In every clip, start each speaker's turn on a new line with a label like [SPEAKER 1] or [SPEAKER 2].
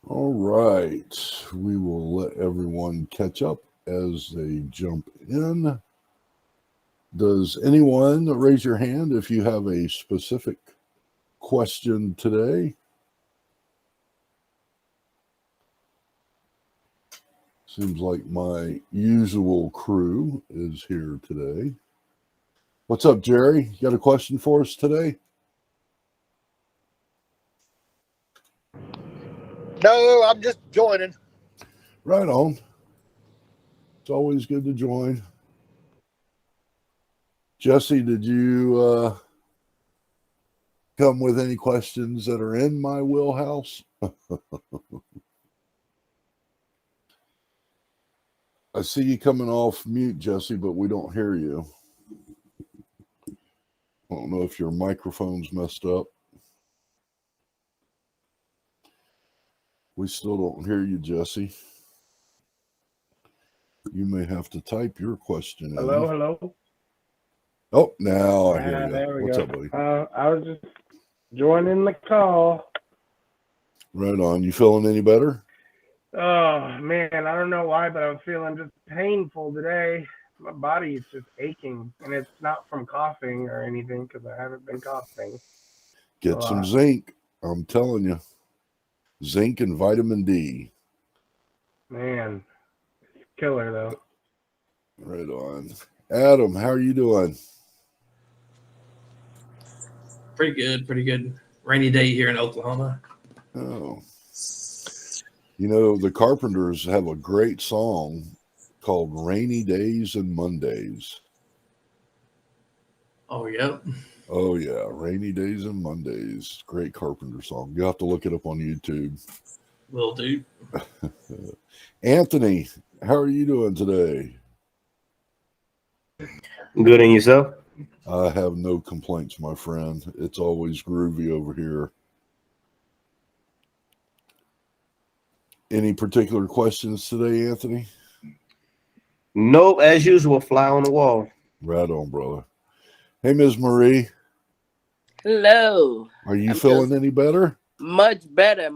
[SPEAKER 1] All right. We will let everyone catch up as they jump in. Does anyone raise your hand if you have a specific question today? Seems like my usual crew is here today. What's up, Jerry? You got a question for us today?
[SPEAKER 2] No, I'm just joining.
[SPEAKER 1] Right on. It's always good to join. Jesse, did you come with any questions that are in my wheelhouse? I see you coming off mute, Jesse, but we don't hear you. I don't know if your microphone's messed up. We still don't hear you, Jesse. You may have to type your question in.
[SPEAKER 3] Hello.
[SPEAKER 1] Oh, now I hear you.
[SPEAKER 3] There we
[SPEAKER 1] What's
[SPEAKER 3] go.
[SPEAKER 1] up, buddy?
[SPEAKER 3] I was just joining the call.
[SPEAKER 1] Right on. You feeling any better?
[SPEAKER 3] Oh, man, I don't know why, but I'm feeling just painful today. My body is just aching, and it's not from coughing or anything because I haven't been coughing.
[SPEAKER 1] Get some zinc. I'm telling you. Zinc and vitamin D.
[SPEAKER 3] Man, it's killer, though.
[SPEAKER 1] Right on. Adam, how are you doing?
[SPEAKER 4] Pretty good. Rainy day here in Oklahoma.
[SPEAKER 1] Oh. You know, the Carpenters have a great song called Rainy Days and Mondays.
[SPEAKER 4] Oh, yep.
[SPEAKER 1] Oh, yeah. Rainy Days and Mondays. Great Carpenter song. You have to look it up on YouTube.
[SPEAKER 4] Will do.
[SPEAKER 1] Anthony, how are you doing today?
[SPEAKER 5] Good, and yourself?
[SPEAKER 1] I have no complaints, my friend. It's always groovy over here. Any particular questions today, Anthony?
[SPEAKER 5] Nope, as usual, fly on the wall.
[SPEAKER 1] Right on, brother. Hey, Ms. Marie.
[SPEAKER 6] Hello.
[SPEAKER 1] Are you feeling any better?
[SPEAKER 6] Much better.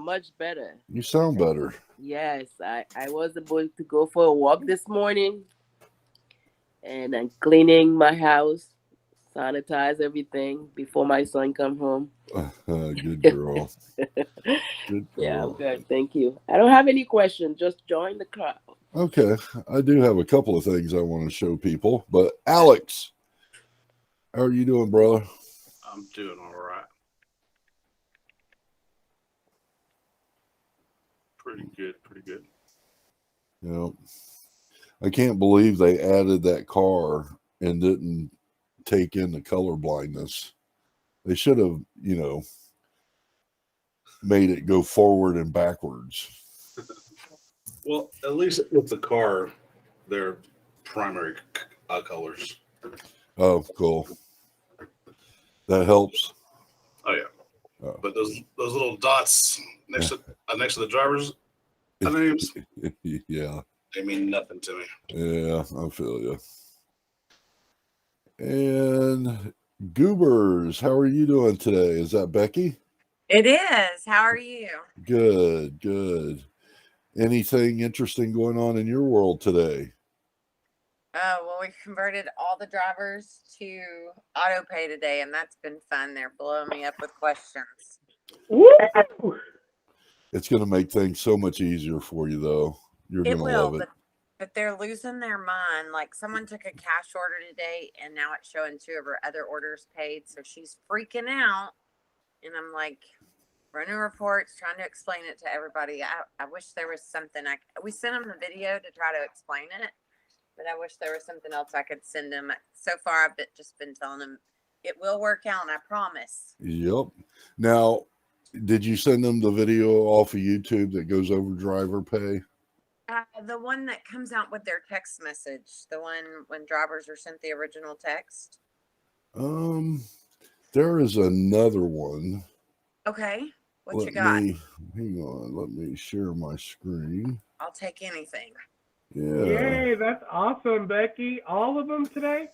[SPEAKER 1] You sound better.
[SPEAKER 6] Yes, I was able to go for a walk this morning, and I'm cleaning my house, sanitize everything before my son come home.
[SPEAKER 1] Good girl. Good girl.
[SPEAKER 6] Yeah, I'm good. Thank you. I don't have any questions. Just join the crowd.
[SPEAKER 1] Okay. I do have a couple of things I want to show people, but Alex, how are you doing, brother?
[SPEAKER 7] I'm doing all right. Pretty good.
[SPEAKER 1] Yeah. I can't believe they added that car and didn't take in the color blindness. They should have, made it go forward and backwards.
[SPEAKER 7] Well, at least with the car, they're primary colors.
[SPEAKER 1] Oh, cool. That helps.
[SPEAKER 7] Oh yeah. But those little dots next to the driver's names,
[SPEAKER 1] yeah,
[SPEAKER 7] they mean nothing to me.
[SPEAKER 1] Yeah, I feel you. And Goobers, how are you doing today? Is that Becky?
[SPEAKER 8] It is. How are you?
[SPEAKER 1] Good. Anything interesting going on in your world today?
[SPEAKER 8] Well, we converted all the drivers to auto pay today, and that's been fun. They're blowing me up with questions.
[SPEAKER 3] Woo!
[SPEAKER 1] It's going to make things so much easier for you, though. You're going to love it.
[SPEAKER 8] But they're losing their mind. Like, someone took a cash order today, and now it's showing 2 of her other orders paid. So she's freaking out. And I'm like, running reports, trying to explain it to everybody. I wish there was something. We sent them the video to try to explain it, but I wish there was something else I could send them. So far, I've just been telling them it will work out, and I promise.
[SPEAKER 1] Yep. Now, did you send them the video off of YouTube that goes over driver pay?
[SPEAKER 8] The one that comes out with their text message, the one when drivers are sent the original text.
[SPEAKER 1] There is another one.
[SPEAKER 8] Okay, what you got?
[SPEAKER 1] Hang on, let me share my screen.
[SPEAKER 8] I'll take anything.
[SPEAKER 1] Yeah.
[SPEAKER 3] Yay, that's awesome, Becky. All of them today?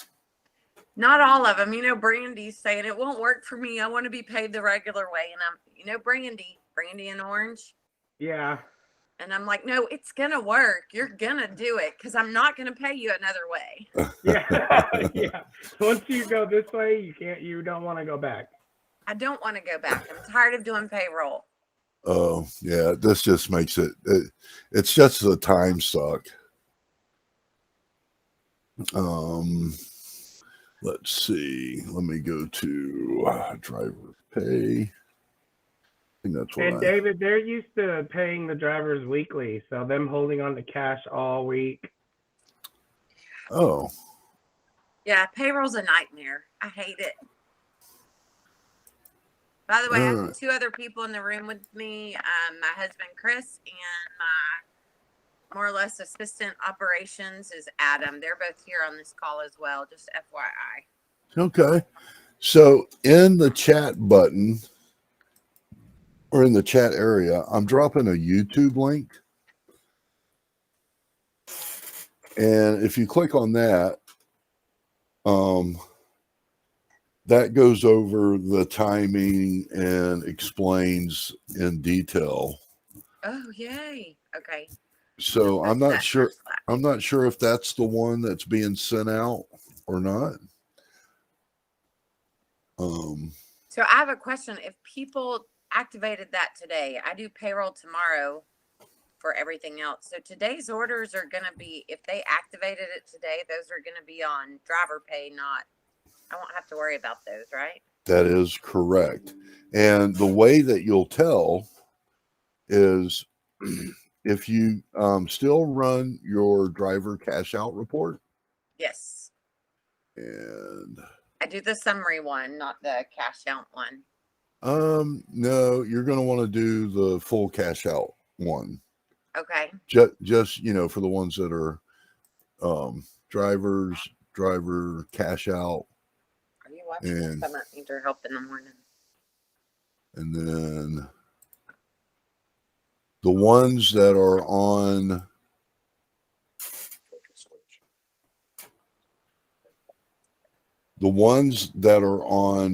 [SPEAKER 8] Not all of them. Brandy's saying it won't work for me. I want to be paid the regular way. And Brandy in orange.
[SPEAKER 3] Yeah.
[SPEAKER 8] And I'm like, no, it's going to work. You're going to do it because I'm not going to pay you another way.
[SPEAKER 3] Yeah. Yeah. Once you go this way, you don't want to go back.
[SPEAKER 8] I don't want to go back. I'm tired of doing payroll.
[SPEAKER 1] Oh, yeah. This just makes it's just a time suck. Let's see. Let me go to driver pay. I think that's what
[SPEAKER 3] And David, they're used to paying the drivers weekly, so them holding on to cash all week.
[SPEAKER 1] Oh.
[SPEAKER 8] Yeah, payroll's a nightmare. I hate it. By the way, I have 2 other people in the room with me. My husband, Chris, and my more or less assistant operations is Adam. They're both here on this call as well, just FYI.
[SPEAKER 1] Okay. So in the chat button or in the chat area, I'm dropping a YouTube link. And if you click on that, that goes over the timing and explains in detail.
[SPEAKER 8] Oh, yay. Okay.
[SPEAKER 1] So I'm not sure if that's the one that's being sent out or not.
[SPEAKER 8] So I have a question. If people activated that today, I do payroll tomorrow for everything else. So today's orders are going to be, if they activated it today, those are going to be on driver pay, I won't have to worry about those, right?
[SPEAKER 1] That is correct. And the way that you'll tell is if you still run your driver cash out report.
[SPEAKER 8] Yes.
[SPEAKER 1] And
[SPEAKER 8] I do the summary one, not the cash out one.
[SPEAKER 1] No, you're going to want to do the full cash out one.
[SPEAKER 8] Okay.
[SPEAKER 1] Just for the ones that are driver cash out.
[SPEAKER 8] Are you watching this? I might need your help in the morning.
[SPEAKER 1] And then the ones that are on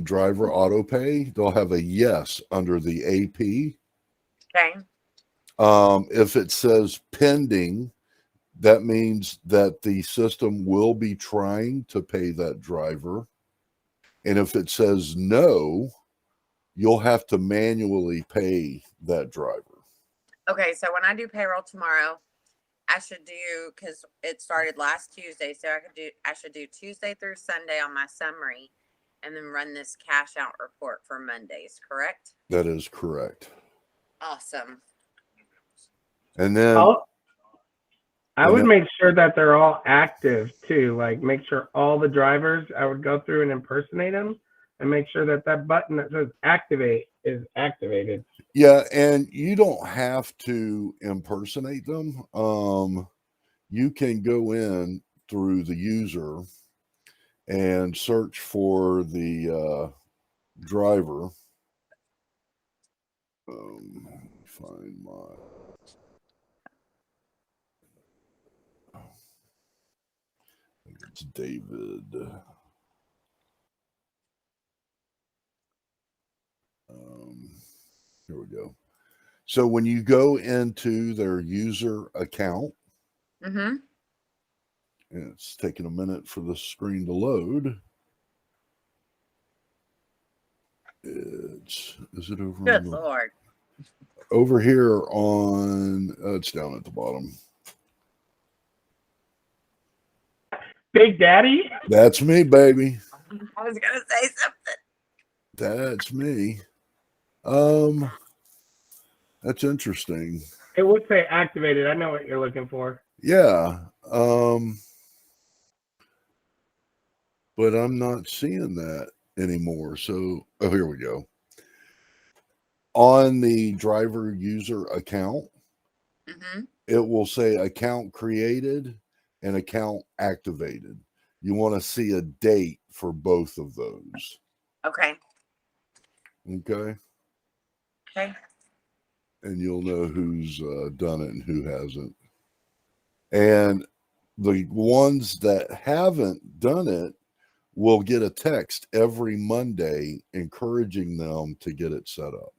[SPEAKER 1] driver auto pay, they'll have a yes under the AP.
[SPEAKER 8] Okay.
[SPEAKER 1] If it says pending, that means that the system will be trying to pay that driver. And if it says no, you'll have to manually pay that driver.
[SPEAKER 8] Okay, so when I do payroll tomorrow, I should do, because it started last Tuesday, so I should do Tuesday through Sunday on my summary and then run this cash out report for Mondays, correct?
[SPEAKER 1] That is correct.
[SPEAKER 8] Awesome.
[SPEAKER 1] And then
[SPEAKER 3] I would make sure that they're all active too. Like make sure all the drivers, I would go through and impersonate them and make sure that button that says activate is activated.
[SPEAKER 1] Yeah, and you don't have to impersonate them. You can go in through the user and search for the driver. Find my. It's David. Here we go. So when you go into their user account,
[SPEAKER 8] Mm-hmm.
[SPEAKER 1] and it's taking a minute for the screen to load. Is it over?
[SPEAKER 8] Good Lord.
[SPEAKER 1] Over here on, it's down at the bottom.
[SPEAKER 3] Big Daddy?
[SPEAKER 1] That's me, baby.
[SPEAKER 8] I was going to say something.
[SPEAKER 1] That's me. That's interesting.
[SPEAKER 3] It would say activated. I know what you're looking for.
[SPEAKER 1] Yeah. But I'm not seeing that anymore. So, here we go. On the driver user account, it will say account created and account activated. You want to see a date for both of those.
[SPEAKER 8] Okay.
[SPEAKER 1] Okay.
[SPEAKER 8] Okay.
[SPEAKER 1] And you'll know who's done it and who hasn't. And the ones that haven't done it will get a text every Monday encouraging them to get it set up.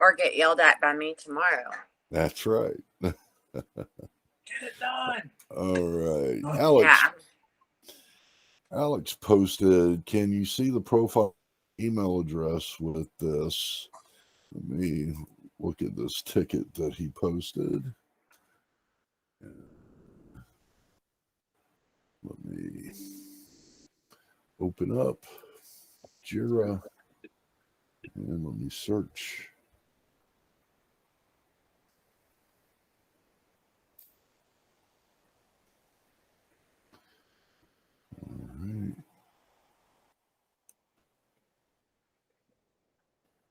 [SPEAKER 8] Or get yelled at by me tomorrow.
[SPEAKER 1] That's right.
[SPEAKER 2] Get it done.
[SPEAKER 1] All right.
[SPEAKER 2] Oh,
[SPEAKER 1] Alex posted, can you see the profile email address with this? Let me look at this ticket that he posted. Let me open up Jira and let me search. All right.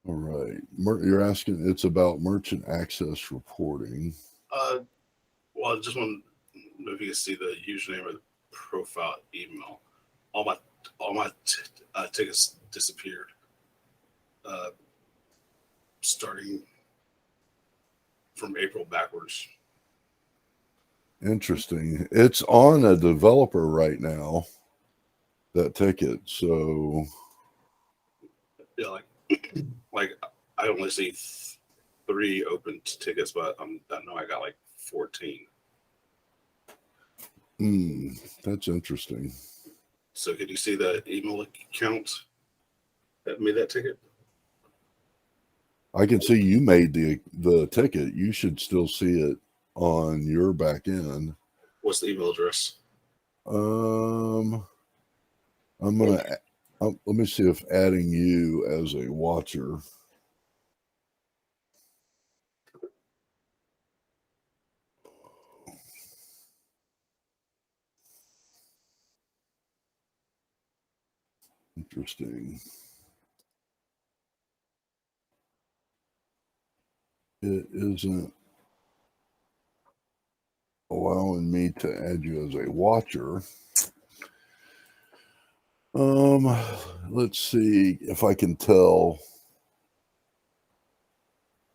[SPEAKER 1] All right. You're asking, it's about merchant access reporting.
[SPEAKER 7] Well, I just want to know if you can see the username or the profile email. All my tickets disappeared. Starting from April backwards.
[SPEAKER 1] Interesting. It's on a developer right now, that ticket. So
[SPEAKER 7] Yeah, like I only see 3 open tickets, but I know I got like 14.
[SPEAKER 1] That's interesting.
[SPEAKER 7] So can you see the email account that made that ticket?
[SPEAKER 1] I can see you made the ticket. You should still see it on your back end.
[SPEAKER 7] What's the email address?
[SPEAKER 1] I'm gonna let me see if adding you as a watcher. Interesting. It isn't allowing me to add you as a watcher. Let's see if I can tell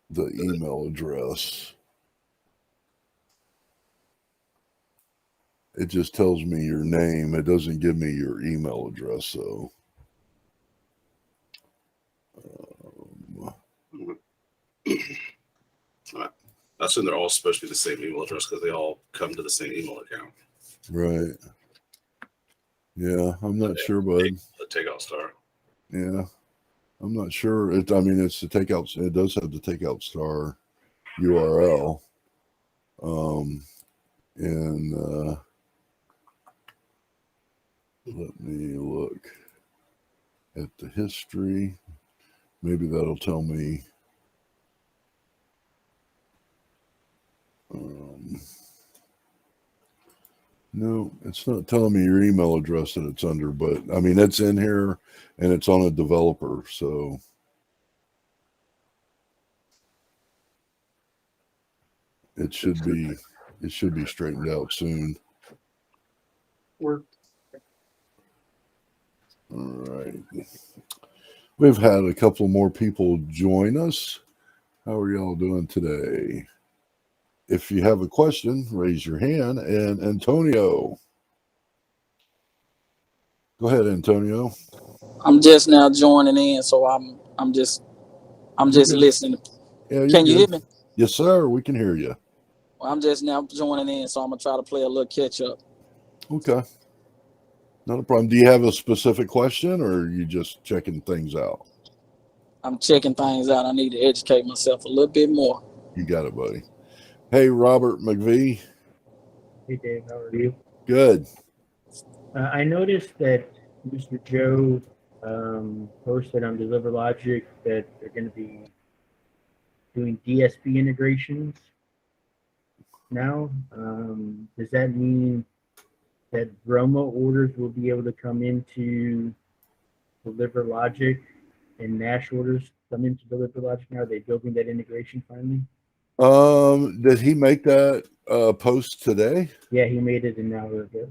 [SPEAKER 1] the email address. It just tells me your name. It doesn't give me your email address. So
[SPEAKER 7] I assume they're all supposed to be the same email address because they all come to the same email account.
[SPEAKER 1] right. Yeah, I'm not sure, bud.
[SPEAKER 7] The takeout star.
[SPEAKER 1] Yeah, I'm not sure. It's the takeout. It does have the takeout star URL. And let me look at the history. Maybe that'll tell me. No, it's not telling me your email address that it's under, but it's in here and it's on a developer, so it should be straightened out soon.
[SPEAKER 4] Work.
[SPEAKER 1] All right. We've had a couple more people join us. How are y'all doing today? If you have a question, raise your hand. And Antonio. Go ahead, Antonio.
[SPEAKER 9] I'm just now joining in, so I'm just listening.
[SPEAKER 1] Yeah, you're
[SPEAKER 9] Can you
[SPEAKER 1] good.
[SPEAKER 9] hear me?
[SPEAKER 1] Yes, sir. We can hear you.
[SPEAKER 9] Well, I'm just now joining in, so I'm gonna try to play a little catch up.
[SPEAKER 1] Okay. Not a problem. Do you have a specific question or are you just checking things out?
[SPEAKER 9] I'm checking things out. I need to educate myself a little bit more.
[SPEAKER 1] You got it, buddy. Hey, Robert McVee.
[SPEAKER 10] Hey Dave, how are you?
[SPEAKER 1] Good.
[SPEAKER 10] I noticed that Mr. Joe posted on DeliverLogic that they're going to be doing DSP integrations now. Does that mean that Bromo orders will be able to come into DeliverLogic and Nash orders come into DeliverLogic now? Are they building that integration finally?
[SPEAKER 1] Did he make that post today?
[SPEAKER 10] Yeah, he made it an hour ago.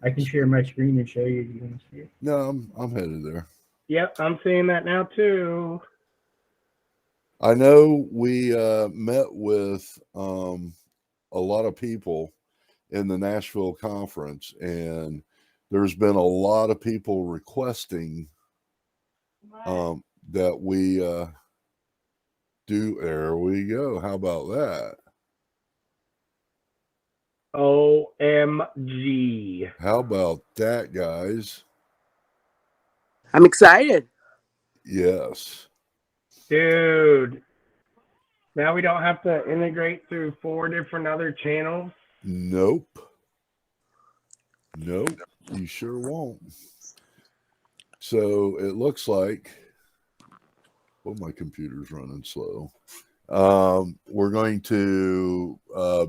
[SPEAKER 10] I can share my screen and show you if you want to see it.
[SPEAKER 1] No, I'm headed there.
[SPEAKER 3] Yep, I'm seeing that now too.
[SPEAKER 1] I know we met with a lot of people in the Nashville conference, and there's been a lot of people requesting that we do. There we go. How about that?
[SPEAKER 3] OMG.
[SPEAKER 1] How about that, guys?
[SPEAKER 6] I'm excited.
[SPEAKER 1] Yes.
[SPEAKER 3] Dude. Now we don't have to integrate through 4 different other channels.
[SPEAKER 1] Nope. Nope. You sure won't. So it looks like, well, my computer's running slow. We're going to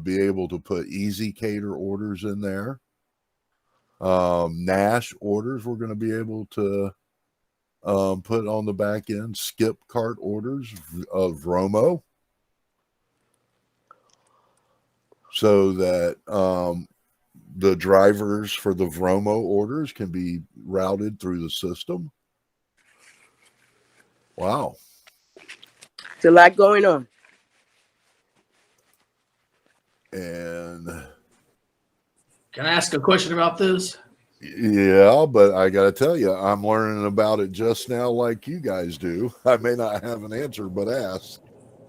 [SPEAKER 1] be able to put easy cater orders in there. Nash orders we're going to be able to put on the back end. Skip cart orders of Romo. So that the drivers for the Vromo orders can be routed through the system. Wow.
[SPEAKER 6] It's a lot going on.
[SPEAKER 1] And
[SPEAKER 4] Can I ask a question about this?
[SPEAKER 1] yeah, but I got to tell you, I'm learning about it just now like you guys do. I may not have an answer, but ask.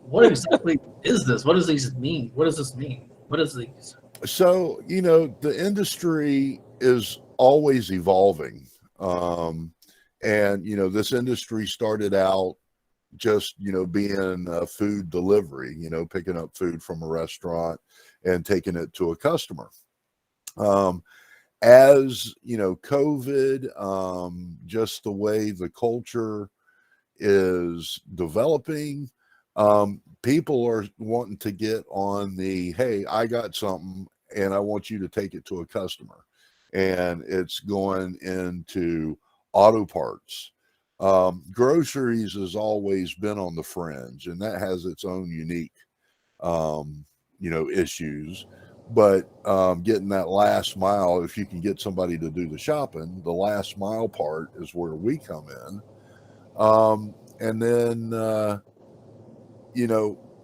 [SPEAKER 4] What exactly is this? What does these mean? What does this mean? What is these?
[SPEAKER 1] So, the industry is always evolving. And, this industry started out just, being food delivery, picking up food from a restaurant and taking it to a customer. As, COVID, just the way the culture is developing, people are wanting to get on the, hey, I got something and I want you to take it to a customer. And it's going into auto parts. Groceries has always been on the fringe, and that has its own unique, issues. But getting that last mile, if you can get somebody to do the shopping, the last mile part is where we come in. And then,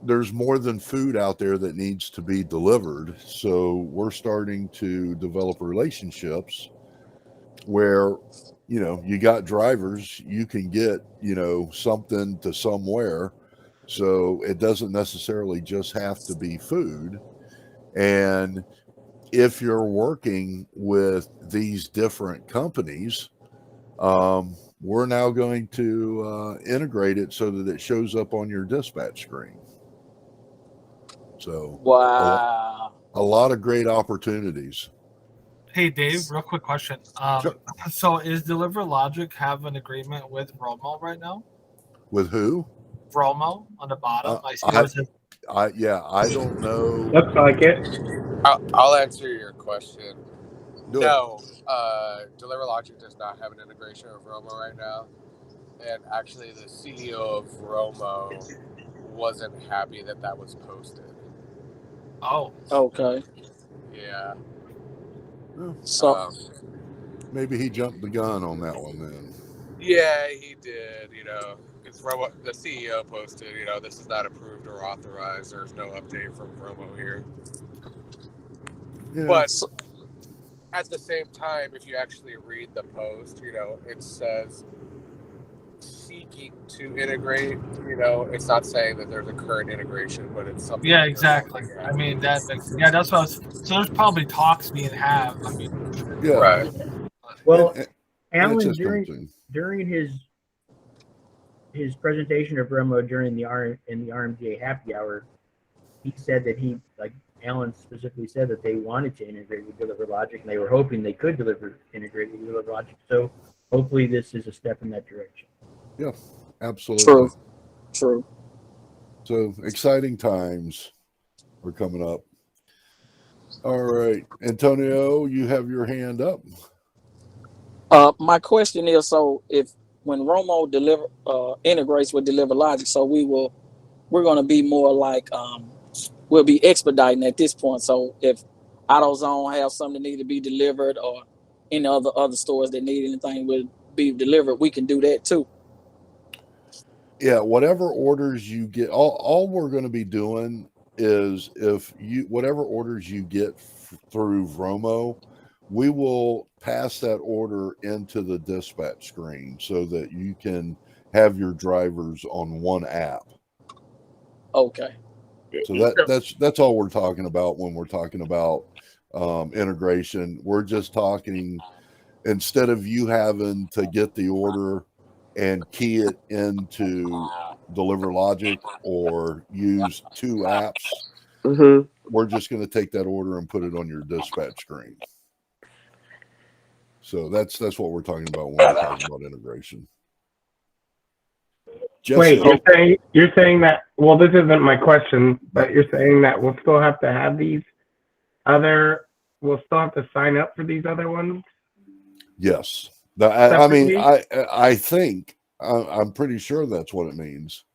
[SPEAKER 1] there's more than food out there that needs to be delivered. So we're starting to develop relationships where, you got drivers, you can get, something to somewhere. So it doesn't necessarily just have to be food. And if you're working with these different companies, we're now going to integrate it so that it shows up on your dispatch screen. So
[SPEAKER 9] Wow.
[SPEAKER 1] a lot of great opportunities.
[SPEAKER 11] Hey Dave, real quick question.
[SPEAKER 1] Sure.
[SPEAKER 11] So is DeliverLogic have an agreement with Romo right now?
[SPEAKER 1] With who?
[SPEAKER 11] Romo on the bottom. I see.
[SPEAKER 1] I don't know.
[SPEAKER 3] Looks like it.
[SPEAKER 2] I'll answer your question.
[SPEAKER 1] Do
[SPEAKER 2] No, DeliverLogic does not have an integration with Romo right now. And actually, the CEO of Romo wasn't happy that was posted.
[SPEAKER 11] Oh.
[SPEAKER 9] Okay.
[SPEAKER 2] Yeah.
[SPEAKER 9] So
[SPEAKER 1] Maybe he jumped the gun on that one then.
[SPEAKER 2] Yeah, he did. Because Romo, the CEO posted, this is not approved or authorized. There's no update from Romo here.
[SPEAKER 1] Yeah.
[SPEAKER 2] But at the same time, if you actually read the post, it says seeking to integrate. It's not saying that there's a current integration, but it's something.
[SPEAKER 11] Yeah, exactly. I mean that's what I was. So there's probably talks being had. I mean,
[SPEAKER 1] yeah.
[SPEAKER 2] Right.
[SPEAKER 10] Well,
[SPEAKER 1] And
[SPEAKER 10] Alan,
[SPEAKER 1] it's just
[SPEAKER 10] during his presentation of Romo during the RMJ happy hour, he said that Alan specifically said that they wanted to integrate with DeliverLogic, and they were hoping they could integrate with DeliverLogic. So hopefully this is a step in that direction.
[SPEAKER 1] Yeah, absolutely.
[SPEAKER 9] True.
[SPEAKER 1] So exciting times are coming up. All right, Antonio, you have your hand up.
[SPEAKER 9] My question is, so when Romo integrates with DeliverLogic, so we're going to be more like we'll be expediting at this point. So if AutoZone have something that need to be delivered, or any other stores that need anything will be delivered, we can do that too.
[SPEAKER 1] Yeah, whatever orders you get, all we're going to be doing is whatever orders you get through Vromo, we will pass that order into the dispatch screen so that you can have your drivers on one app.
[SPEAKER 9] Okay.
[SPEAKER 1] So that's all we're talking about when we're talking about integration. We're just talking, instead of you having to get the order and key it into DeliverLogic or use two apps,
[SPEAKER 6] Mm-hmm.
[SPEAKER 1] we're just going to take that order and put it on your dispatch screen. So that's what we're talking about when we're talking about integration. Jesse,
[SPEAKER 3] Wait, you're saying that, well, this isn't my question, but you're saying that we'll still have to have we'll still have to sign up for these other ones?
[SPEAKER 1] yes. I mean, I think, I'm pretty sure that's what it means.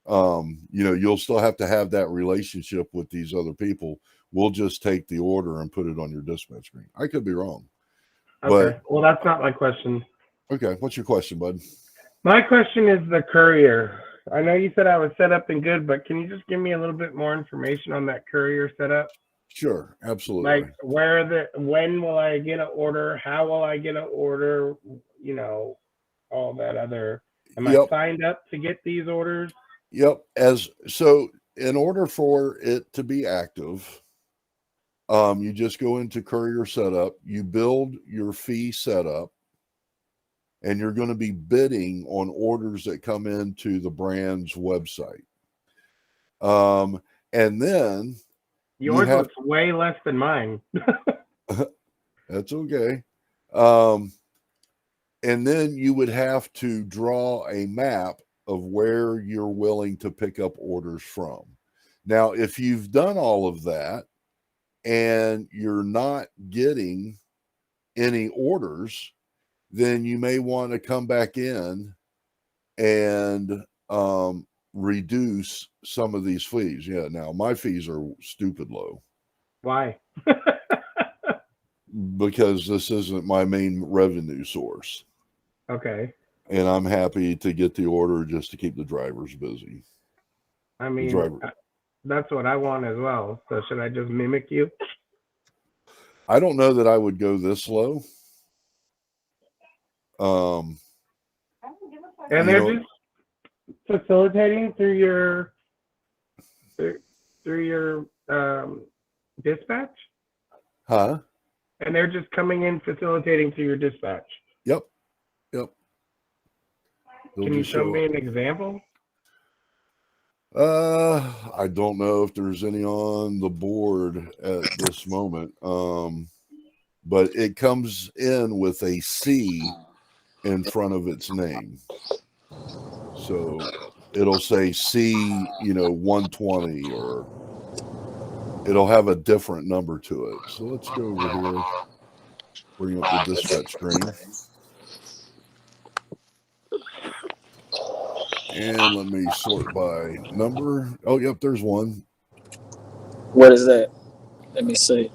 [SPEAKER 1] You'll still have to have that relationship with these other people. We'll just take the order and put it on your dispatch screen. I could be wrong.
[SPEAKER 3] Okay. Well, that's not my question.
[SPEAKER 1] Okay. What's your question, bud?
[SPEAKER 3] My question is the courier. I know you said I was set up and good, but can you just give me a little bit more information on that courier setup?
[SPEAKER 1] Sure, absolutely.
[SPEAKER 3] Like when will I get an order? How will I get an order? All that other. Am I signed up to get these orders?
[SPEAKER 1] Yep. So in order for it to be active, you just go into courier setup, you build your fee setup, and you're going to be bidding on orders that come into the brand's website. And then
[SPEAKER 3] yours looks way less than mine.
[SPEAKER 1] That's okay. And then you would have to draw a map of where you're willing to pick up orders from. Now, if you've done all of that and you're not getting any orders, then you may want to come back in and reduce some of these fees. Yeah, now my fees are stupid low.
[SPEAKER 3] Why?
[SPEAKER 1] Because this isn't my main revenue source.
[SPEAKER 3] Okay.
[SPEAKER 1] And I'm happy to get the order just to keep the drivers busy.
[SPEAKER 3] I mean, that's what I want as well. So should I just mimic you?
[SPEAKER 1] I don't know that I would go this low.
[SPEAKER 3] And they're just facilitating through your dispatch?
[SPEAKER 1] Huh?
[SPEAKER 3] And they're just coming in facilitating through your dispatch?
[SPEAKER 1] Yep.
[SPEAKER 3] Can you show me an example?
[SPEAKER 1] I don't know if there's any on the board at this moment. But it comes in with a C in front of its name. So it'll say C, 120, or it'll have a different number to it. So let's go over here, bring up the dispatch screen. And let me sort by number. Oh, yep, there's one.
[SPEAKER 9] What is that? Let me see.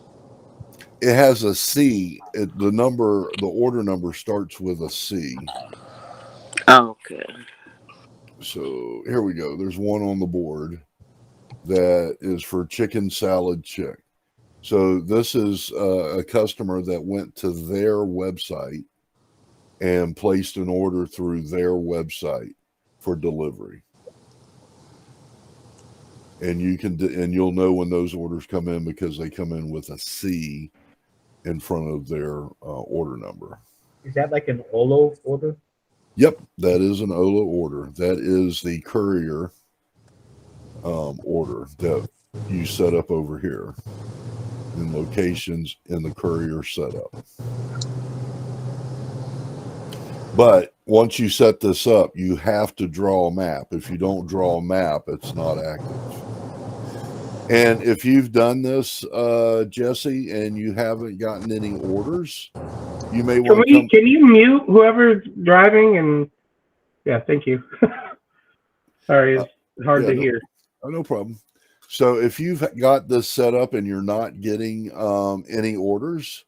[SPEAKER 1] It has a C. The order number starts with a C.
[SPEAKER 6] Okay.
[SPEAKER 1] So here we go. There's one on the board that is for chicken salad chick. So this is a customer that went to their website and placed an order through their website for delivery. And you'll know when those orders come in because they come in with a C in front of their order number.
[SPEAKER 10] Is that like an OLO order?
[SPEAKER 1] Yep, that is an OLO order. That is the courier order that you set up over here in locations in the courier setup. But once you set this up, you have to draw a map. If you don't draw a map, it's not active. And if you've done this, Jesse, and you haven't gotten any orders, you may want to
[SPEAKER 3] Can you mute whoever's driving? And yeah, thank you. Sorry, it's hard to hear.
[SPEAKER 1] No problem. So if you've got this set up and you're not getting any orders,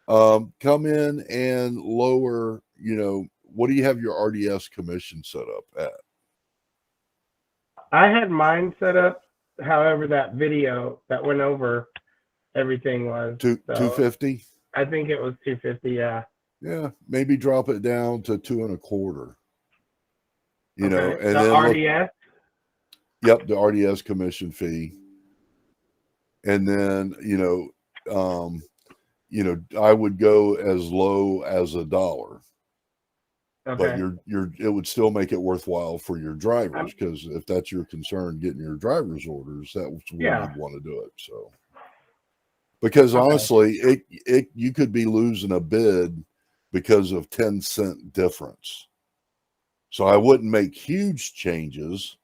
[SPEAKER 1] come in and lower, what do you have your RDS commission set up at?
[SPEAKER 3] I had mine set up, however, that video that went over everything was
[SPEAKER 1] 250.
[SPEAKER 3] I think it was 250. Yeah.
[SPEAKER 1] Yeah, maybe drop it down to 2.25. you know,
[SPEAKER 3] Okay.
[SPEAKER 1] and
[SPEAKER 3] The
[SPEAKER 1] then
[SPEAKER 3] RDS.
[SPEAKER 1] Yep, the RDS commission fee. And then, I would go as low as $1.
[SPEAKER 3] Okay.
[SPEAKER 1] But it would still make it worthwhile for your drivers, because if that's your concern, getting your driver's orders, that's when you'd want to do it. So, because honestly, you could be losing a bid because of 10-cent difference. So I wouldn't make huge changes.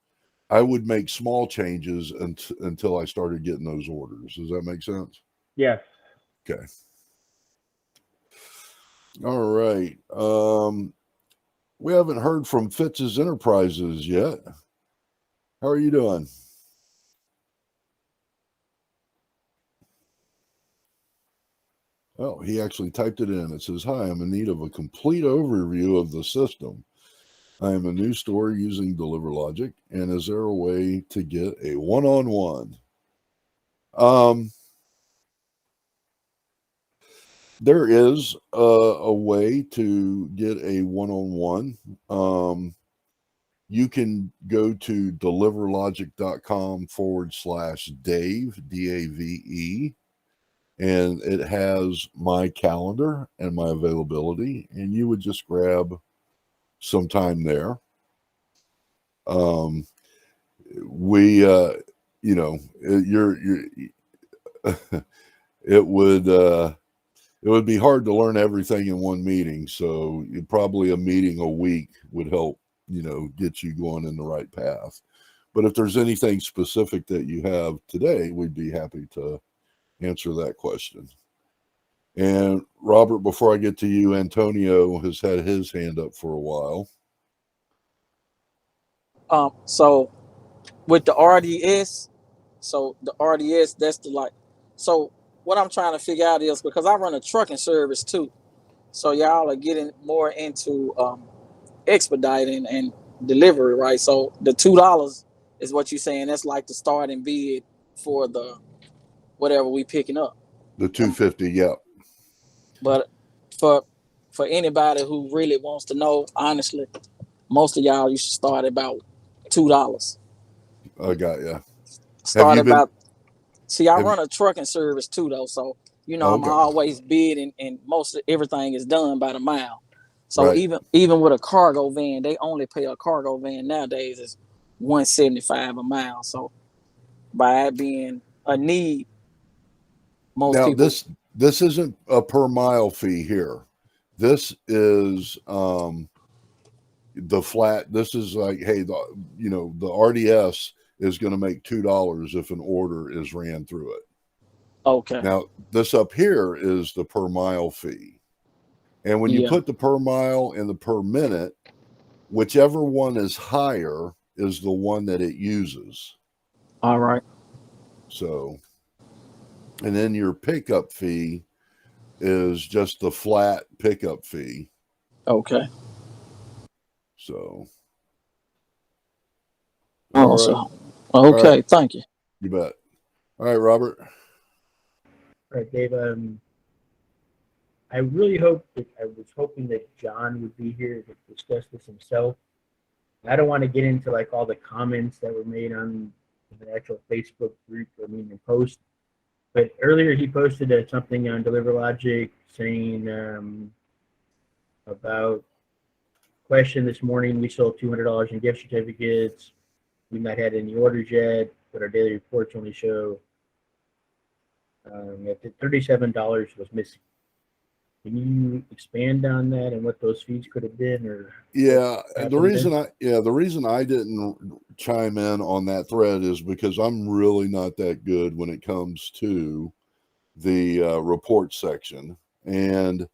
[SPEAKER 1] I would make small changes until I started getting those orders. Does that make sense?
[SPEAKER 3] Yes.
[SPEAKER 1] Okay. All right. We haven't heard from Fitz's Enterprises yet. How are you doing? Oh, he actually typed it in. It says, "Hi, I'm in need of a complete overview of the system. I am a new store using DeliverLogic, and is there a way to get a one-on-one?" There is a way to get a one-on-one. You can go to deliverlogic.com/Dave, DAVE, and it has my calendar and my availability, and you would just grab some time there. It would be hard to learn everything in one meeting, so probably a meeting a week would help, get you going in the right path. But if there's anything specific that you have today, we'd be happy to answer that question. And Robert, before I get to you, Antonio has had his hand up for a while.
[SPEAKER 9] So with the RDS, that's so what I'm trying to figure out is, because I run a trucking service too. So y'all are getting more into expediting and delivery, right? So the $2 is what you're saying. That's like the starting bid for the whatever we picking up.
[SPEAKER 1] The $250, yeah.
[SPEAKER 9] But for anybody who really wants to know, honestly, most of y'all, you should start about $2.
[SPEAKER 1] I got you.
[SPEAKER 9] I run a trucking service too, though. So, I'm always bidding, and most of everything is done by the mile. So
[SPEAKER 1] right.
[SPEAKER 9] even with a cargo van, they only pay a cargo van nowadays is $175 a mile. So by it being a need, most people.
[SPEAKER 1] This isn't a per mile fee here. This is the flat. This is like, hey, the RDS is going to make $2 if an order is ran through it.
[SPEAKER 9] Okay.
[SPEAKER 1] Now, this up here is the per mile fee. And when you put the per mile and the per minute, whichever one is higher is the one that it uses.
[SPEAKER 9] All right.
[SPEAKER 1] So, and then your pickup fee is just the flat pickup fee.
[SPEAKER 9] Okay.
[SPEAKER 1] So.
[SPEAKER 9] Awesome. Okay. Right. Thank you.
[SPEAKER 1] You bet. All right, Robert.
[SPEAKER 10] All right, Dave. I really was hoping that John would be here to discuss this himself. I don't want to get into like all the comments that were made on the actual Facebook group or post. But earlier he posted something on DeliverLogic saying about question this morning. We sold $200 in gift certificates. We've not had any orders yet, but our daily reports only show that $37 was missing. Can you expand on that and what those fees could have been? Or
[SPEAKER 1] the reason I didn't chime in on that thread is because I'm really not that good when it comes to the report section. And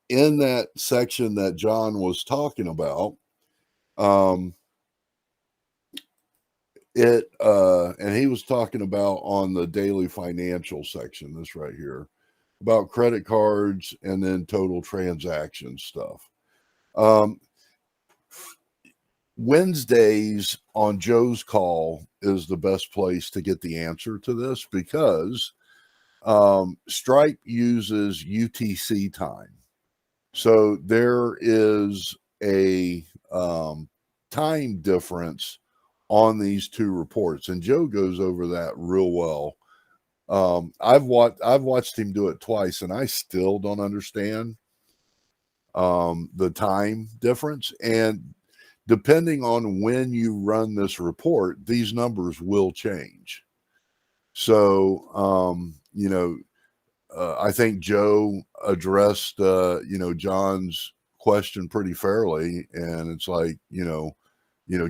[SPEAKER 1] in that section that John was talking about, and he was talking about on the daily financial section, this right here, about credit cards and then total transaction stuff. Wednesdays on Joe's call is the best place to get the answer to this, because Stripe uses UTC time. So there is a time difference on these two reports, and Joe goes over that real well. I've watched him do it twice, and I still don't understand the time difference. And depending on when you run this report, these numbers will change. So, I think Joe addressed, John's question pretty fairly. And it's like,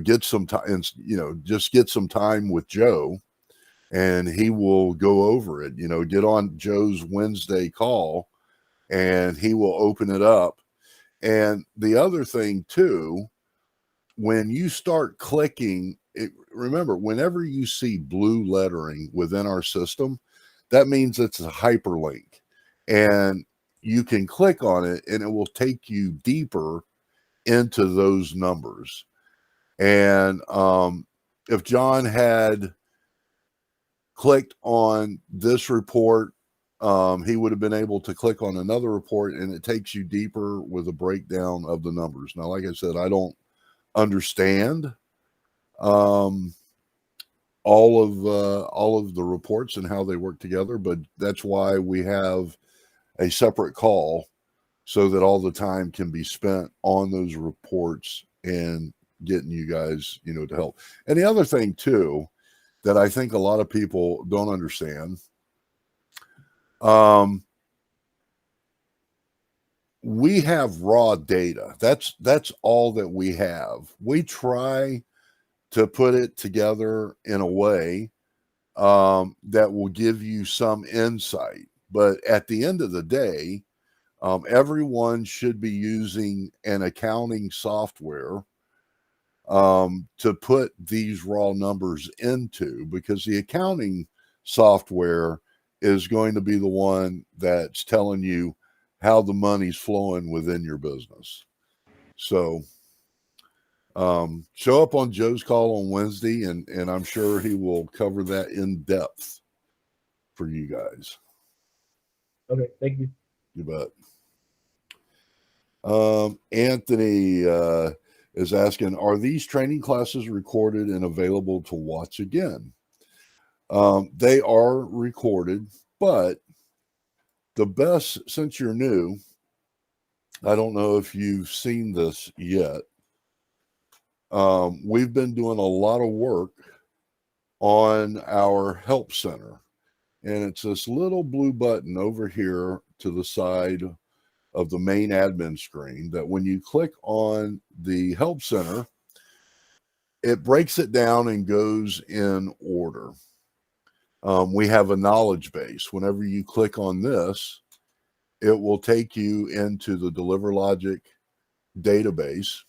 [SPEAKER 1] get some time, just get some time with Joe and he will go over it, get on Joe's Wednesday call and he will open it up. And the other thing too, when you start clicking it, remember, whenever you see blue lettering within our system, that means it's a hyperlink, and you can click on it and it will take you deeper into those numbers. And if John had clicked on this report, he would have been able to click on another report, and it takes you deeper with a breakdown of the numbers. Now, like I said, I don't understand all of the reports and how they work together, but that's why we have a separate call so that all the time can be spent on those reports and getting you guys, to help. And the other thing too that I think a lot of people don't understand, we have raw data. That's all that we have. We try to put it together in a way that will give you some insight. But at the end of the day, everyone should be using an accounting software to put these raw numbers into, because the accounting software is going to be the one that's telling you how the money's flowing within your business. So show up on Joe's call on Wednesday, and I'm sure he will cover that in depth for you guys.
[SPEAKER 10] Okay, thank you.
[SPEAKER 1] You bet. Anthony is asking, are these training classes recorded and available to watch again? They are recorded, but the best, since you're new, I don't know if you've seen this yet. We've been doing a lot of work on our help center, and it's this little blue button over here to the side of the main admin screen that when you click on the help center, it breaks it down and goes in order. We have a knowledge base. Whenever you click on this, it will take you into the DeliverLogic database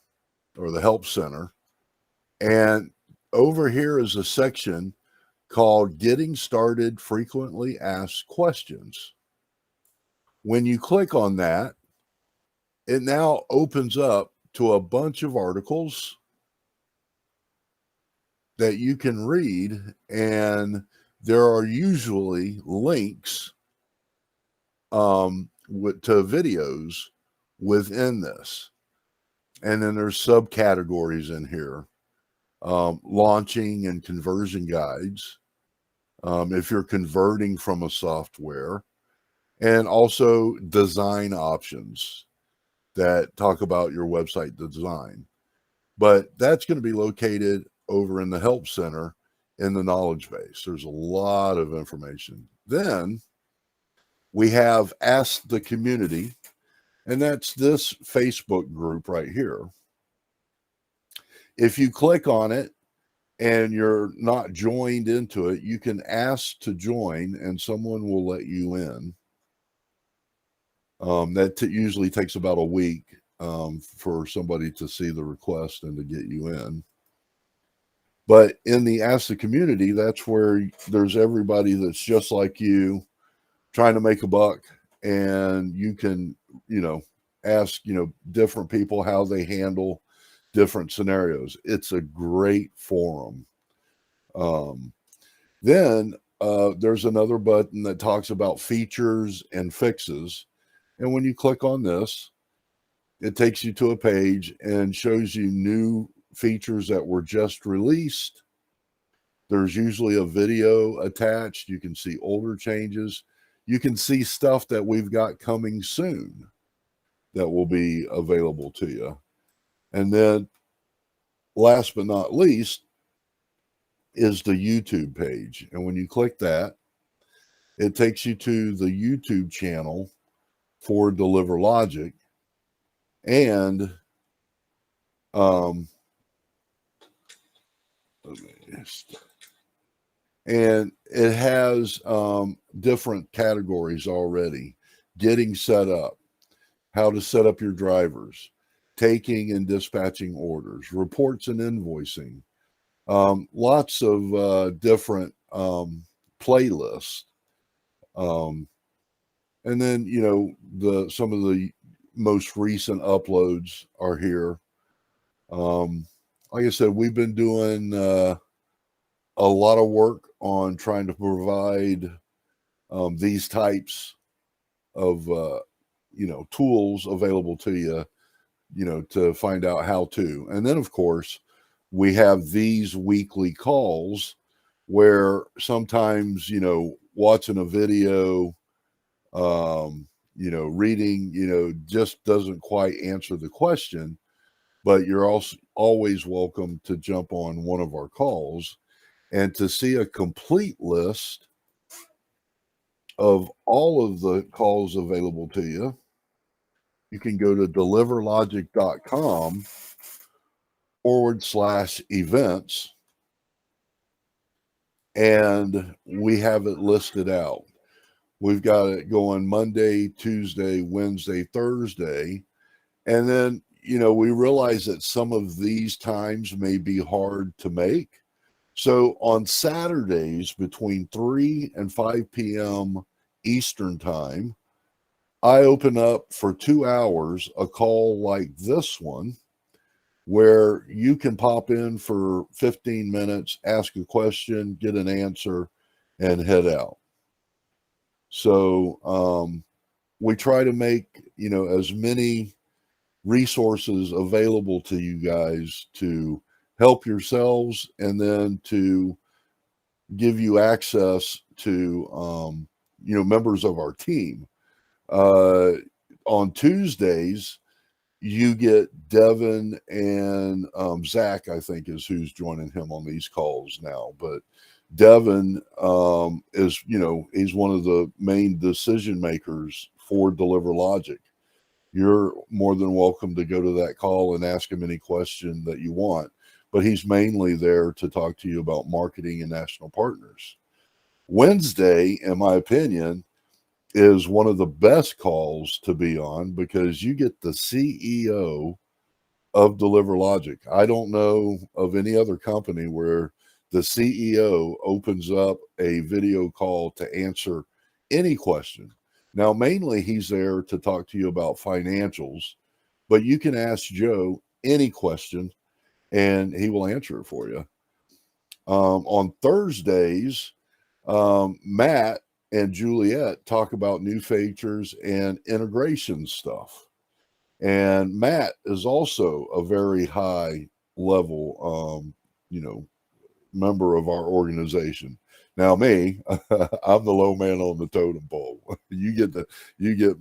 [SPEAKER 1] or the help center. And over here is a section called Getting Started Frequently Asked Questions. When you click on that, it now opens up to a bunch of articles that you can read, and there are usually links to videos within this. And then there's subcategories in here, launching and conversion guides, if you're converting from a software, and also design options that talk about your website design. But that's going to be located over in the help center in the knowledge base. There's a lot of information. Then we have Ask the Community, and that's this Facebook group right here. If you click on it and you're not joined into it, you can ask to join and someone will let you in. That usually takes about a week for somebody to see the request and to get you in. But in the Ask the Community, that's where there's everybody that's just like you, trying to make a buck, and you can, ask, different people how they handle different scenarios. It's a great forum. Then there's another button that talks about features and fixes. And when you click on this, it takes you to a page and shows you new features that were just released. There's usually a video attached. You can see older changes. You can see stuff that we've got coming soon that will be available to you. And then last but not least is the YouTube page. And when you click that, it takes you to the YouTube channel for DeliverLogic. And and it has different categories already. Getting set up, how to set up your drivers, taking and dispatching orders, reports and invoicing, lots of different playlists. And then, you know, some of the most recent uploads are here. Like I said, we've been doing a lot of work on trying to provide these types of you know, tools available to you, you know, to find out how to. And then, of course, we have these weekly calls where sometimes, you know, watching a video, you know, reading, you know, just doesn't quite answer the question, but you're also always welcome to jump on one of our calls. And to see a complete list of all of the calls available to you, you can go to deliverlogic.com/events, and we have it listed out. We've got it going Monday, Tuesday, Wednesday, Thursday. And then, you know, we realize that some of these times may be hard to make. So on Saturdays between 3 and 5 p.m. Eastern time, I open up for 2 hours a call like this one, where you can pop in for 15 minutes, ask a question, get an answer, and head out. So we try to make, you know, as many resources available to you guys to help yourselves, and then to give you access to, you know, members of our team. On Tuesdays, you get Devin and Zach, I think, is who's joining him on these calls now. But Devin is, you know, he's one of the main decision makers for DeliverLogic. You're more than welcome to go to that call and ask him any question that you want. But he's mainly there to talk to you about marketing and national partners. Wednesday, in my opinion, is one of the best calls to be on, because you get the CEO of DeliverLogic. I don't know of any other company where the CEO opens up a video call to answer any question. Now, mainly he's there to talk to you about financials, but you can ask Joe any question and he will answer it for you. On Thursdays, Matt and Juliet talk about new features and integration stuff. And Matt is also a very high level, you know, member of our organization. Now, me, I'm the low man on the totem pole. You get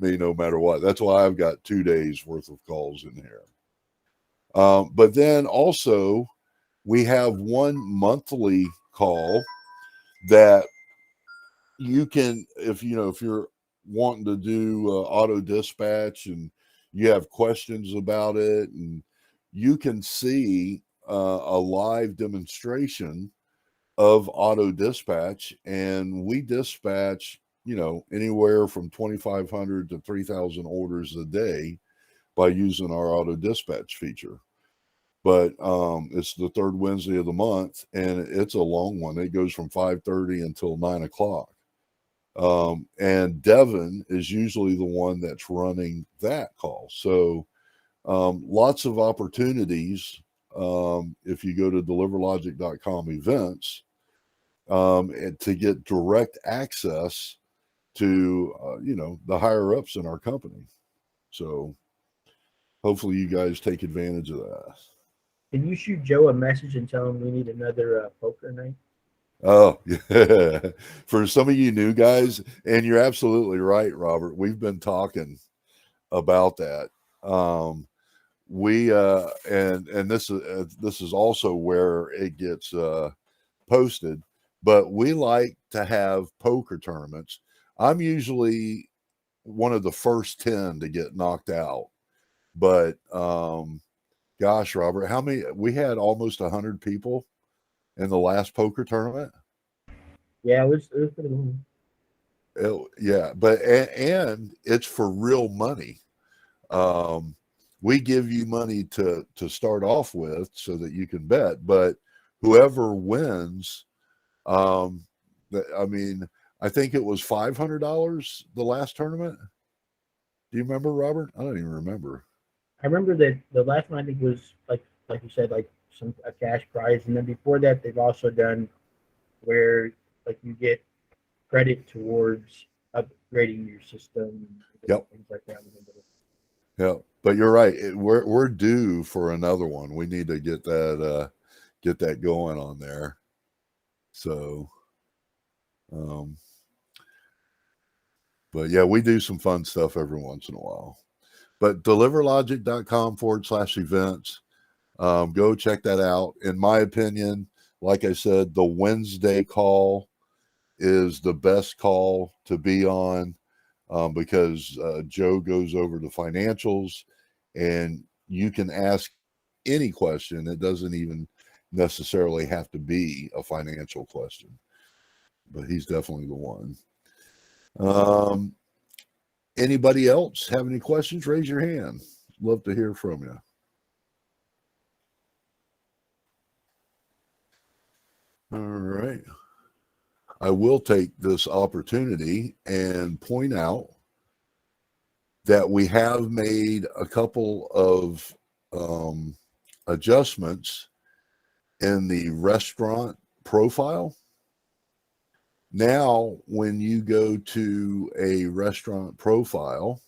[SPEAKER 1] me no matter what. That's why I've got 2 days worth of calls in here. But then also we have one monthly call that you can, if you're wanting to do auto dispatch and you have questions about it, and you can see a live demonstration of auto dispatch, and we dispatch, you know, anywhere from 2,500 to 3,000 orders a day by using our auto dispatch feature. But it's the third Wednesday of the month, and it's a long one. It goes from 5:30 until 9 o'clock. And Devin is usually the one that's running that call. So lots of opportunities if you go to deliverlogic.com events and to get direct access to, you know, the higher ups in our company. So hopefully you guys take advantage of that.
[SPEAKER 10] Can you shoot Joe a message and tell him we need another poker night?
[SPEAKER 1] Oh, yeah. For some of you new guys, and you're absolutely right, Robert. We've been talking about that. We and this is also where it gets posted, but we like to have poker tournaments. I'm usually one of the first 10 to get knocked out, but gosh, Robert, how many? We had almost 100 people in the last poker tournament.
[SPEAKER 10] Yeah, it was pretty long.
[SPEAKER 1] Yeah, but and it's for real money. We give you money to start off with so that you can bet, but whoever wins, I mean, I think it was $500 the last tournament. Do you remember, Robert? I don't even remember.
[SPEAKER 10] I remember that the last one I think was like you said, like a cash prize, and then before that they've also done where like you get credit towards upgrading your system,
[SPEAKER 1] Yep.
[SPEAKER 10] things like that.
[SPEAKER 1] Yeah, but you're right. We're due for another one. We need to get that going on there. So, but yeah, we do some fun stuff every once in a while. But deliverlogic.com/events. Go check that out. In my opinion, like I said, the Wednesday call is the best call to be on because Joe goes over the financials and you can ask any question. It doesn't even necessarily have to be a financial question, but he's definitely the one. Anybody else have any questions? Raise your hand. Love to hear from you. All right. I will take this opportunity and point out that we have made a couple of adjustments in the restaurant profile. Now, when you go to a restaurant profile,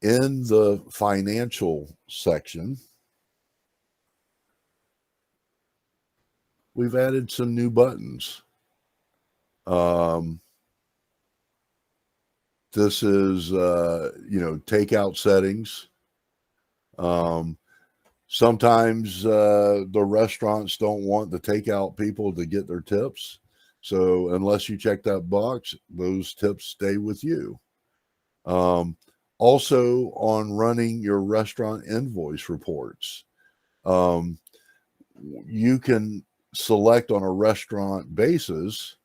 [SPEAKER 1] in the financial section, we've added some new buttons. This is, takeout settings. Sometimes the restaurants don't want the takeout people to get their tips. So unless you check that box, those tips stay with you. Also on running your restaurant invoice reports, you can select on a restaurant basis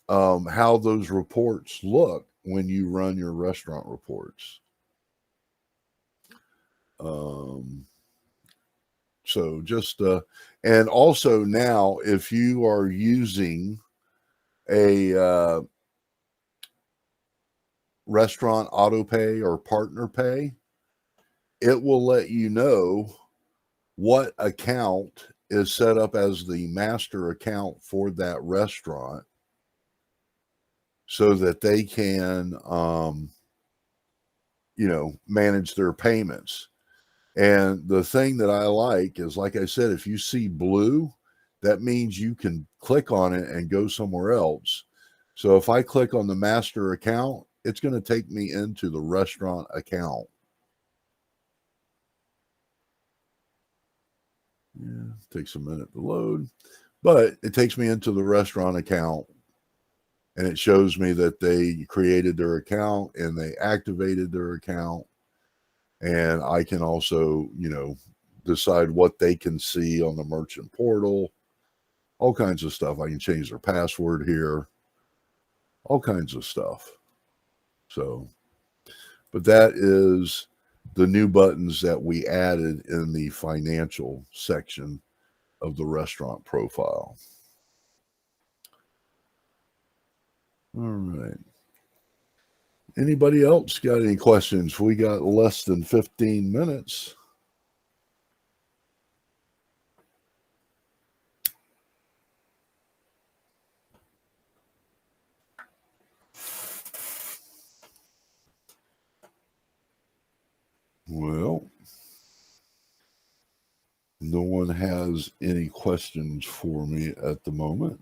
[SPEAKER 1] how those reports look when you run your restaurant reports. So just and also now if you are using a restaurant auto pay or partner pay, it will let you know what account is set up as the master account for that restaurant so that they can manage their payments. And the thing that I like is, like I said, if you see blue, that means you can click on it and go somewhere else. So if I click on the master account, it's going to take me into the restaurant account. Yeah, it takes a minute to load, but it takes me into the restaurant account and it shows me that they created their account and they activated their account. And I can also, decide what they can see on the merchant portal, all kinds of stuff. I can change their password here, all kinds of stuff. So, but that is the new buttons that we added in the financial section of the restaurant profile. All right. Anybody else got any questions? We got less than 15 minutes. Well, No one has any questions for me at the moment.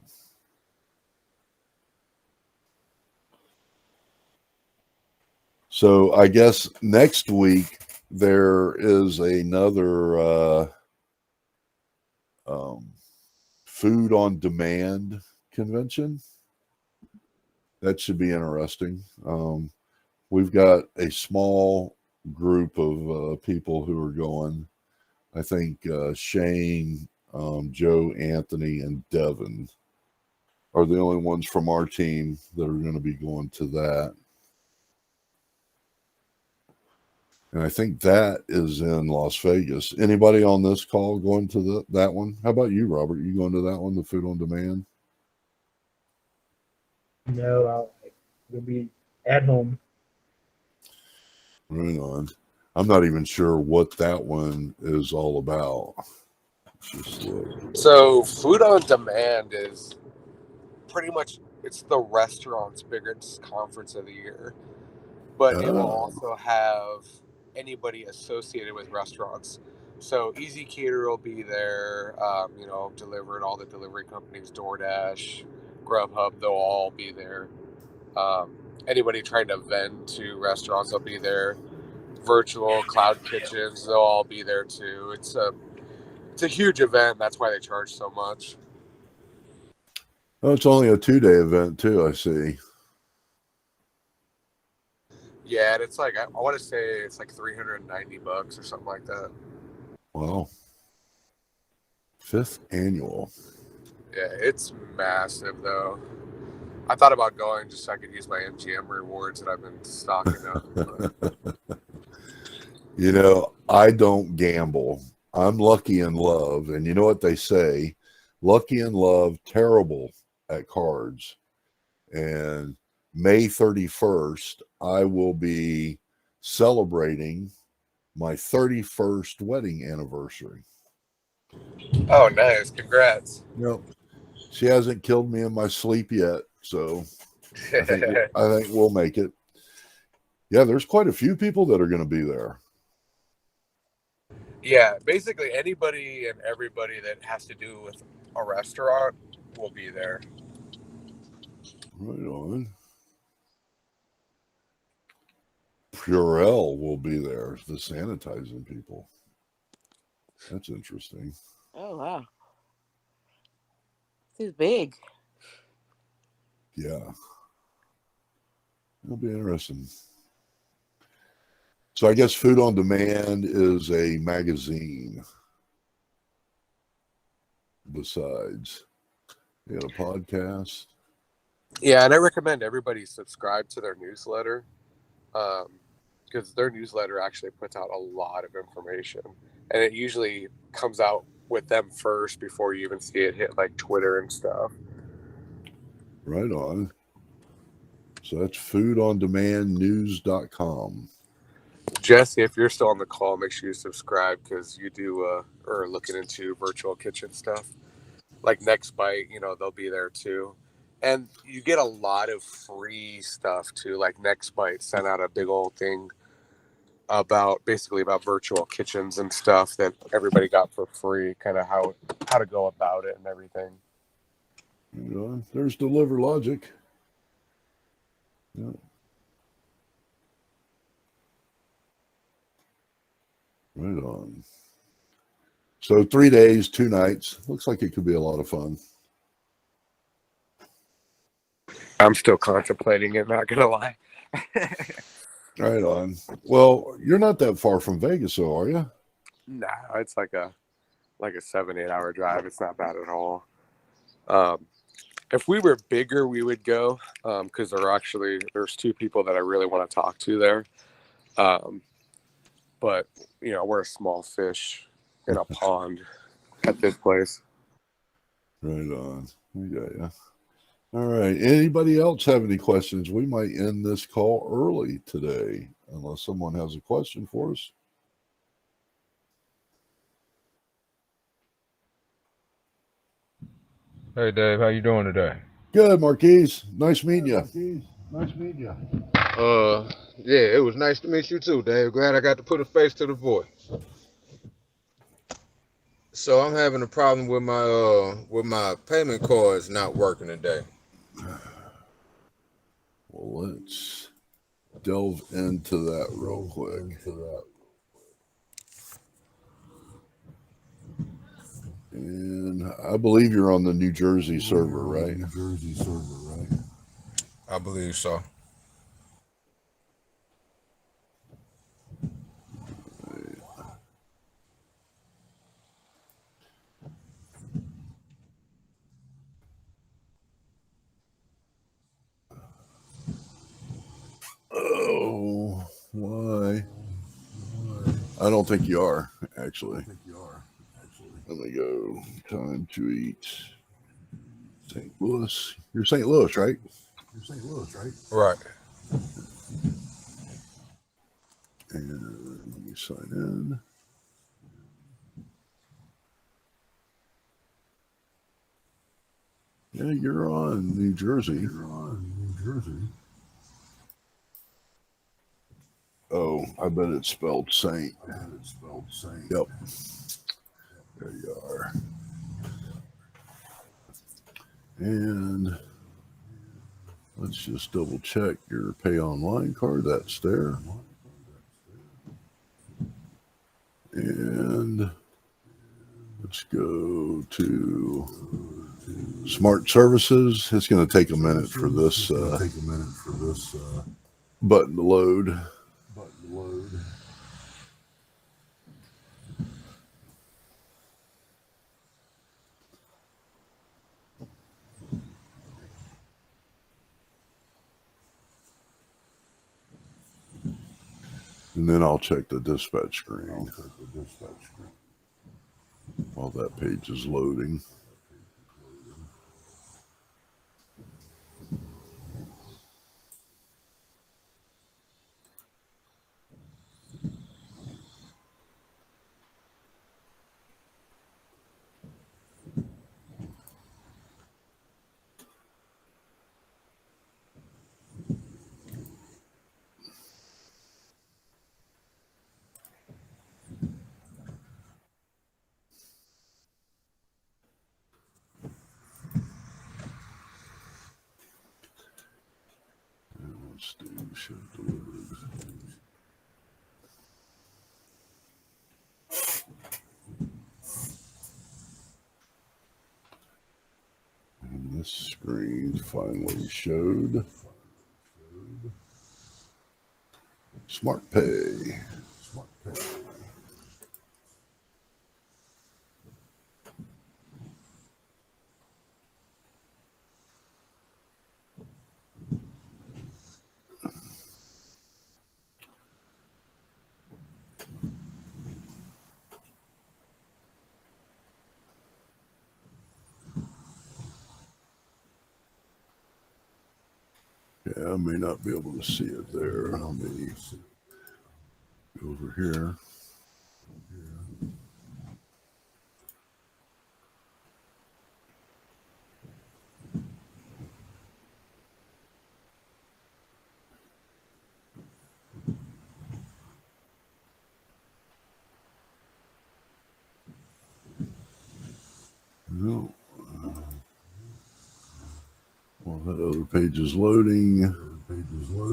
[SPEAKER 1] So I guess next week there is another food on demand convention. That should be interesting. We've got a small group of people who are going. I think Shane, Joe, Anthony, and Devin are the only ones from our team that are going to be going to that. And I think that is in Las Vegas. Anybody on this call going to that one? How about you, Robert? You going to that one, the food on demand?
[SPEAKER 10] No, I'll be at home.
[SPEAKER 1] Right on. I'm not even sure what that one is all about. Just look.
[SPEAKER 2] So food on demand is pretty much, it's the restaurant's biggest conference of the year, but it will also have anybody associated with restaurants. So Easy Cater will be there, Delivered, all the delivery companies, DoorDash, Grubhub, they'll all be there. Anybody trying to vend to restaurants will be there. Virtual cloud kitchens, they'll all be there too. It's a huge event. That's why they charge so much.
[SPEAKER 1] Oh, it's only a 2-day event too, I see.
[SPEAKER 2] Yeah, and it's like, I want to say it's like $390 or something like that.
[SPEAKER 1] Wow. 5th annual.
[SPEAKER 2] Yeah, it's massive though. I thought about going just so I could use my MGM rewards that I've been stocking up.
[SPEAKER 1] You know, I don't gamble. I'm lucky in love. And you know what they say? Lucky in love, terrible at cards. And May 31st, I will be celebrating my 31st wedding anniversary.
[SPEAKER 2] Oh, nice. Congrats.
[SPEAKER 1] Yep. She hasn't killed me in my sleep yet. So I think we'll make it. Yeah, there's quite a few people that are going to be there.
[SPEAKER 2] Yeah, basically anybody and everybody that has to do with a restaurant will be there.
[SPEAKER 1] Right on. Purell will be there, the sanitizing people. That's interesting.
[SPEAKER 6] Oh, wow. This is big.
[SPEAKER 1] Yeah. It'll be interesting. So I guess Food on Demand is a magazine. Besides, they got a podcast.
[SPEAKER 2] Yeah, and I recommend everybody subscribe to their newsletter, because their newsletter actually puts out a lot of information, and it usually comes out with them first before you even see it hit like Twitter and stuff.
[SPEAKER 1] Right on. So that's foodondemandnews.com.
[SPEAKER 2] Jesse, if you're still on the call, make sure you subscribe, because you do are looking into virtual kitchen stuff. Like Nextbite, they'll be there too. And you get a lot of free stuff too. Like Nextbite sent out a big old thing about virtual kitchens and stuff that everybody got for free, kind of how to go about it and everything.
[SPEAKER 1] There's DeliverLogic. Yeah. Right on. So 3 days, 2 nights. Looks like it could be a lot of fun.
[SPEAKER 2] I'm still contemplating it, not gonna lie.
[SPEAKER 1] Right on. Well, you're not that far from Vegas, though, are you?
[SPEAKER 2] Nah, it's like a 7-8 hour drive. It's not bad at all. If we were bigger, we would go, because there's 2 people that I really want to talk to there. But we're a small fish in a pond at this place.
[SPEAKER 1] Right on. We got you. All right. Anybody else have any questions? We might end this call early today, unless someone has a question for us.
[SPEAKER 12] Hey, Dave. How you doing today?
[SPEAKER 1] Good, Marquise. Nice meeting you.
[SPEAKER 12] Yeah, it was nice to meet you too, Dave. Glad I got to put a face to the voice. So I'm having a problem with my payment cards not working today.
[SPEAKER 1] Well, let's delve into that real quick. And I believe you're on the New Jersey server, right?
[SPEAKER 12] I believe so.
[SPEAKER 1] Oh, why? I don't think you are, actually. Let me go. Time to eat. St. Louis. You're St. Louis, right?
[SPEAKER 12] Right.
[SPEAKER 1] And let me sign in. Yeah, you're on New Jersey. Oh, I bet it's spelled Saint. Yep. There you are. And let's just double check your pay online card. That's there. And let's go to Smart Services. It's going to take a minute for this button to load. And then I'll check the dispatch screen while that page is loading. Let's do ship delivered. And this screen finally showed Smart Pay. Yeah, I may not be able to see it there. Let me go over here. No. Well, that other page is loading.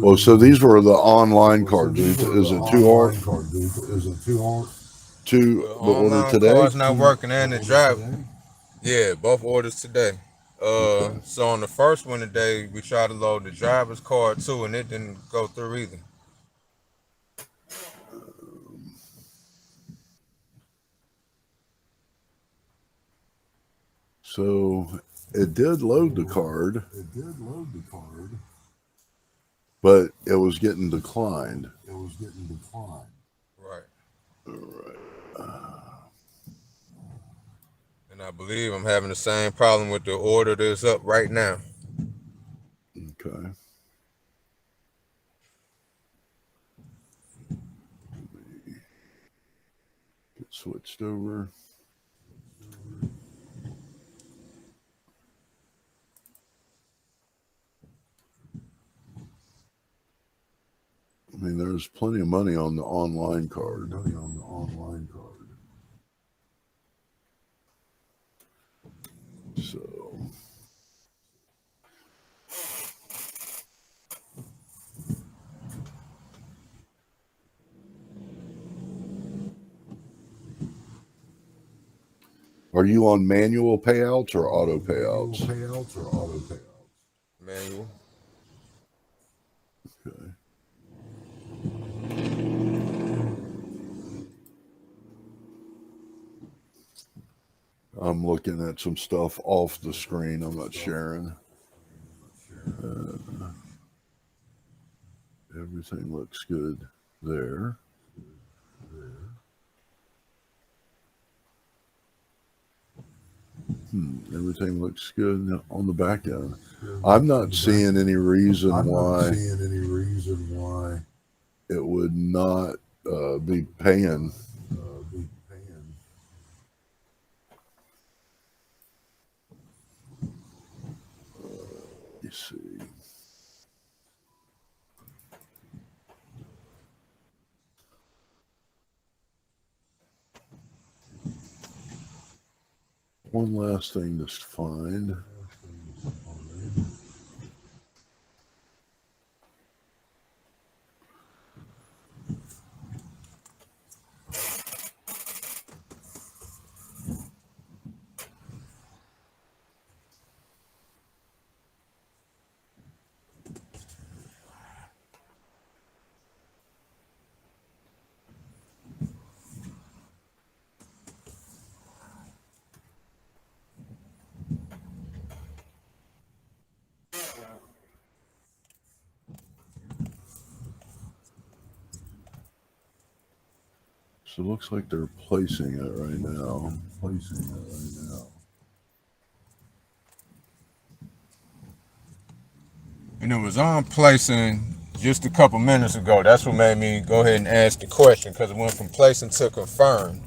[SPEAKER 1] Oh, so these were the online cards. Is it two
[SPEAKER 12] The
[SPEAKER 1] the order
[SPEAKER 12] online
[SPEAKER 1] today?
[SPEAKER 12] card's not working and the driver. Yeah, both orders today. So on the first one today, we tried to load the driver's card too, and it didn't go through either.
[SPEAKER 1] So it did load the card, but it was getting declined.
[SPEAKER 12] Right.
[SPEAKER 1] All right.
[SPEAKER 12] And I believe I'm having the same problem with the order that's up right now.
[SPEAKER 1] Okay. Get switched over. I mean, there's plenty of money on the online card. Are you on manual payouts or auto payouts?
[SPEAKER 12] Manual.
[SPEAKER 1] Okay. I'm looking at some stuff off the screen. I'm not sharing. Everything looks good there. Everything looks good on the back end. I'm not seeing any reason why it would not be paying. Let me see. One last thing to find. So it looks like they're placing it right now.
[SPEAKER 12] And it was on placing just a couple minutes ago. That's what made me go ahead and ask the question, because it went from placing to confirm.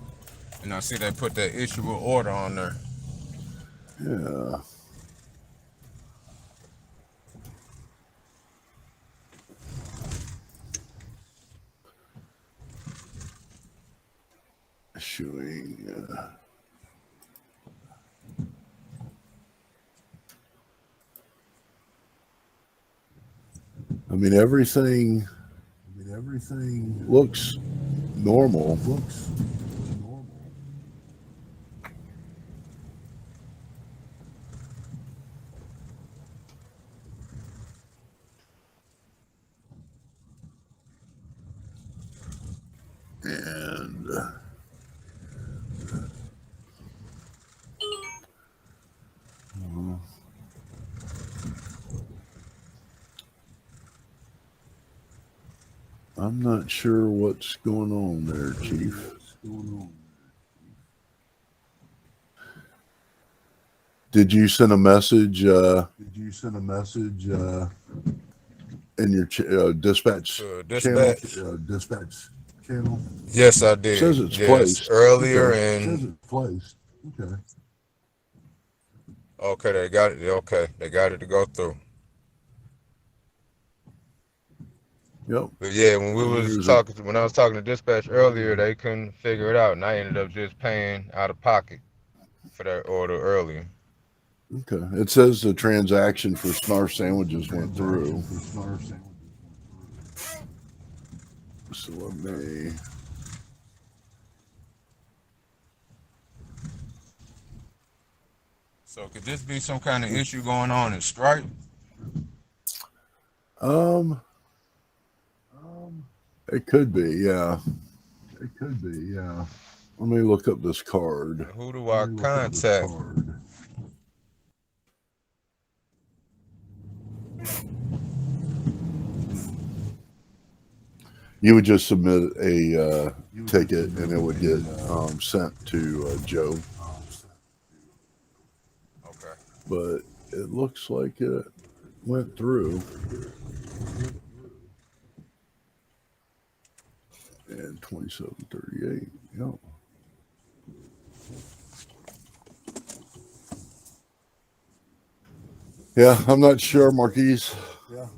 [SPEAKER 12] And I see they put that issuable order on there.
[SPEAKER 1] Yeah. Issuing. I mean, everything looks normal. And I'm not sure what's going on there, Chief. Did you send a message? In your dispatch channel?
[SPEAKER 12] Yes, I did.
[SPEAKER 1] It says it's
[SPEAKER 12] yes,
[SPEAKER 1] placed
[SPEAKER 12] earlier
[SPEAKER 1] Okay.
[SPEAKER 12] and
[SPEAKER 1] It says it's placed. Okay.
[SPEAKER 12] okay, they got it. Okay, they got it to go through.
[SPEAKER 1] Yep.
[SPEAKER 12] But yeah, when I was talking to dispatch earlier, they couldn't figure it out, and I ended up just paying out of pocket for that order earlier.
[SPEAKER 1] Okay. It says the transaction for Snarf sandwiches went through. So let me.
[SPEAKER 12] So could this be some kind of issue going on in Stripe?
[SPEAKER 1] It could be, yeah. Let me look up this card.
[SPEAKER 12] Who do I contact?
[SPEAKER 1] You would just submit a ticket and it would get sent to Joe.
[SPEAKER 12] Okay.
[SPEAKER 1] But it looks like it went through. And 2738. Yep. Yeah, I'm not sure, Marquise. But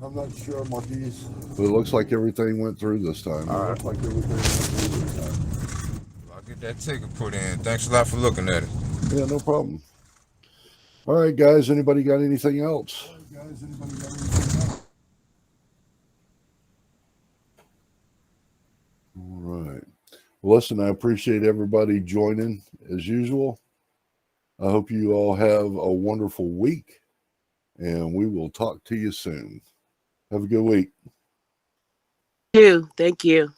[SPEAKER 1] it looks like everything went through this time.
[SPEAKER 12] All right. I'll get that ticket put in. Thanks a lot for looking at it.
[SPEAKER 1] Yeah, no problem. All right, guys. Anybody got anything else? All right. Well, listen, I appreciate everybody joining as usual. I hope you all have a wonderful week, and we will talk to you soon. Have a good week.
[SPEAKER 6] Thank you.